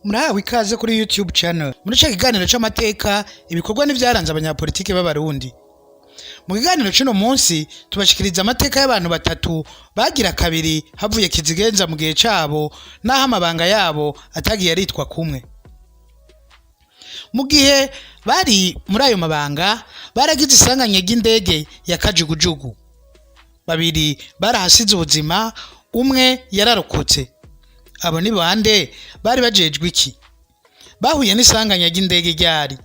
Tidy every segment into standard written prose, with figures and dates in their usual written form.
murahawe ikaze kuri YouTube channel. Muri cyo kiganiro cy'amateka ibikorwa n'ivyaranze abanyapolitike b'abarundi. Mu kiganiro cy'uno munsi tubashikiriza amateka y'abantu batatu bagira kabiri havuye kizigenza mu gihe cabo naho amabanga yabo atagiye aritwa kumwe. Mu gihe bari muri ayo mabanga baragize isanganya ry'indege ya kajugujugu. Babiri barahasize ubuzima, umwe yararokotse. Abo ni bande bari bajejwe iki? Bahuye n'isanganya ry'indege ryari?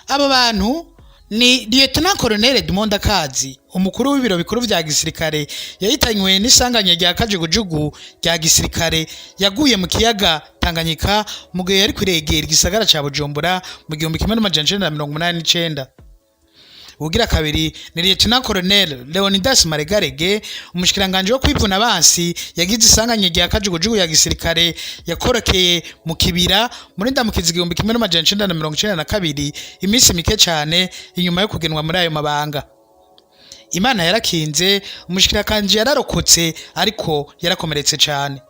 Abo bantu ni Lieutenant Colonel Edmond Akazi, umukuru w'ibiro bikuru vya gisirikare yahitanywe n'isanganya rya kajugujugu rya gisirikare yaguye mu kiyaga Tanganyika mu gihe yari kwiregera igisagara ca Bujumbura mu 1989. Ugira kabiri ni Lieutenant Colonel Leonidas Maregarege, umushikiranganje wo kwivuna abansi yagize isanganya rya kajugujugu ya gisirikare yakorokeye mu kibira muri ndamukizi 1992 iminsi mike cyane inyuma yo kugenwa muri ayo mabanga. Imana yarakinze, umushikiranganje yararokotse ariko yarakomeretse cyane.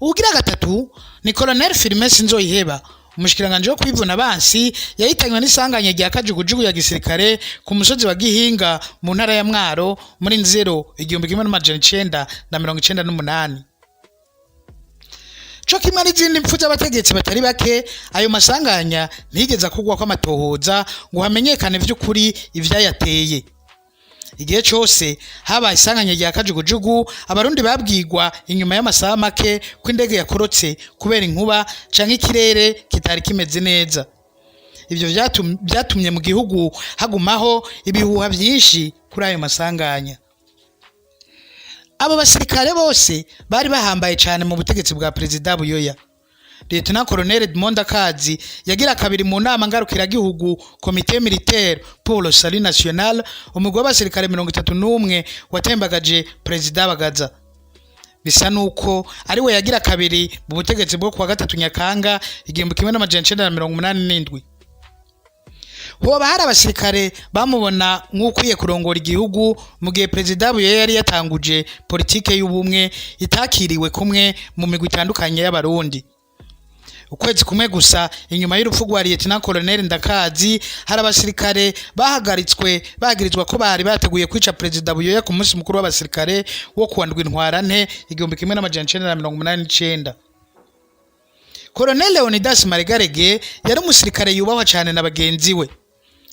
Ugira gatatu ni Colonel Firmin Sinzoyiheba, umushikiranganje wo kwivuna abansi yahitanywe n'isanganya rya kajugujugu ya gisirikare ku musozi wa Gihinga mu ntara ya Mwaro muri Nzero 1998. Cyo kimwe n'izindi mpfu z'abategetsi batari bake, ayo masanganya ntigeze kugwa kw'amatohoza ngo hamenyekane vy'ukuri ivyayateye. Igihe cyose haba isanganya rya kajugujugu, abarundi babwirwa inyuma y'amasaha make ko indege yakorotse kubera inkuba canke ikirere kitari kimeze neza. Ivyo byatumye mu gihugu hagumaho ibihuha byinshi kuri ayo masanganya. Abo basirikare bose bari bahambaye cyane mu butegetsi bwa Perezida Buyoya. Lieutenant Colonel Edmond Akazi yagira kabiri mu nama ngarukira gihugu Comité Militaire pour le Salut National, umugwa w'abasirikare 31 watembagaje Perezida Bagaza. Bisa nuko ari we yagira kabiri mu butegetsi bwo kwa gatatu Nyakanga 1987. Hoba hari abasirikare bamubona nk'ukwiye kurongora igihugu mu gihe Perezida Buyoya yari yatanguje politike y'ubumwe itakiriwe kumwe mu migwi itandukanye y'abarundi. Ukwezi kumwe gusa inyuma y'urupfu rwa Lieutenant Colonel Ndakazi, hari abasirikare bahagaritswe bagirizwa ko bari bateguye kwica Perezida Buyoya ku munsi mukuru w'abasirikare wo kuwandwa intwarante 1989. Colonel Leonidas Maregarege yari umusirikare yubahwa cyane na bagenzi we.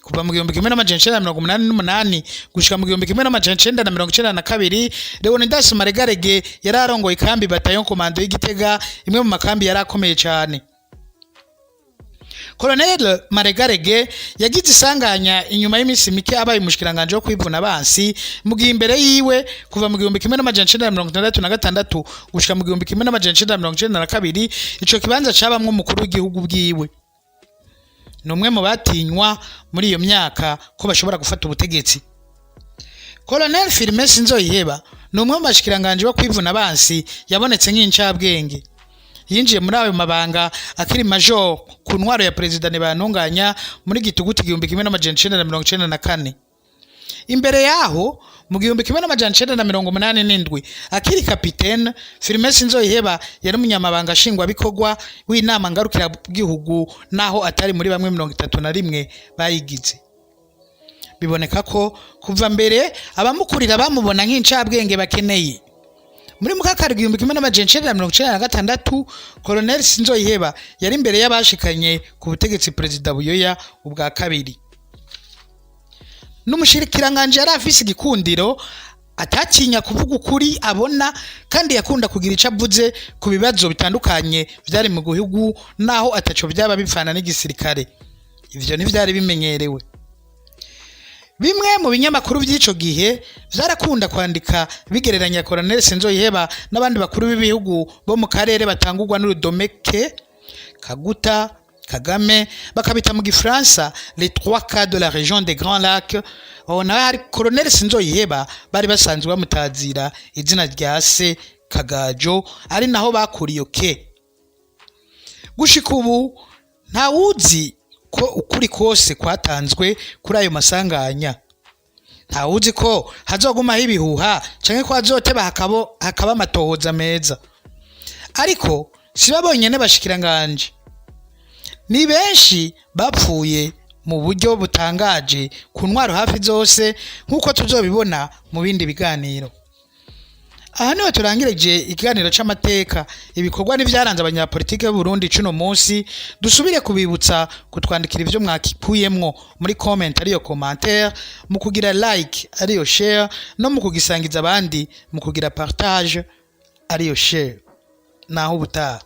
Kuva mu 1988 gushika mu 1992, Leonidas Maregarege yari arongoye ikambi bataillon commando y'Igitega, imwe mu makambi yari akomeye cyane. Colonel Maregarege yagize isanganya inyuma y'iminsi mike abaye umushikiranganje wo kwivuna abansi, mu gihe imbere yiwe kuva mu 1966 gushika mu 1992 ico kibanza cabamwe umukuru w'igihugu bwiwe. Numwe mu batinywa muri iyo myaka ko bashobora gufata ubutegetsi. Colonel Firmin Sinzoyiheba numwe mu bashikiranganje wo kwivuna abansi yabonetse nk'incabwenge. Yinjiye muri ayo mabanga akiri major ku ntwaro ya Perezida Ntibantunganya muri Gitugutu 1994. Imbere yaho mu 1987 akiri kapitene, Firmin Sinzoyiheba yari umunyamabanga shingwa bikorwa w'inama ngarukira bw'igihugu naho atari muri bamwe 31 bayigize. Biboneka ko kuva mbere abamukurira bamubona nk'incabwenge bakeneye. Muri mukakari 1996 Colonel Sinzoyiheba yari imbere y'abashikanye ku butegetsi Perezida Buyoya ubwa kabiri. N'umushirikiranganje yari afise igikundiro, atacinya kuvuga ukuri abona kandi yakunda kugira ico avuze ku bibazo bitandukanye vyari mu gihugu naho ataco byaba bipfana n'igisirikare. Ivyo ntivyari bimenyerewe. Bimwe mu binyamakuru by'ico gihe vyarakunda kwandika bigereranya Colonel Sinzoyiheba n'abandi bakuru b'ibihugu bo mu karere batangurwa n'urudomeke Kaguta, Kagame, bakabita mu Gifaransa les trois cas de la région des Grands Lacs. Ona hari Colonel Sinzoyiheba bari basanzwe bamutazira izina rya se Kagajo, ari naho bakuriyo ke. Gushika ubu nta wuzi ko ukuri kose kwatanzwe kuri ayo masanganya. Nta wuzi ko hazoguma ibihuha canke ko hazoteba hakaba amatohoza meza. Ariko siba bonyene bashikiranganje, ni benshi bapfuye mu buryo butangaje ku ntwaro hafi zose nk'uko tuzobibona mu bindi biganiro. Aha niho turangirije ikiganiro c'amateka ibikorwa n'ivyaranze abanyapolitike b'u Burundi cuno munsi. Dusubire kubibutsa kutwandikira ivyo mwakikuyemwo muri comment ariyo commentaire, mu kugira like ariyo share, no mu kugisangiza abandi mu kugira partage ariyo share. Naho ubutaha.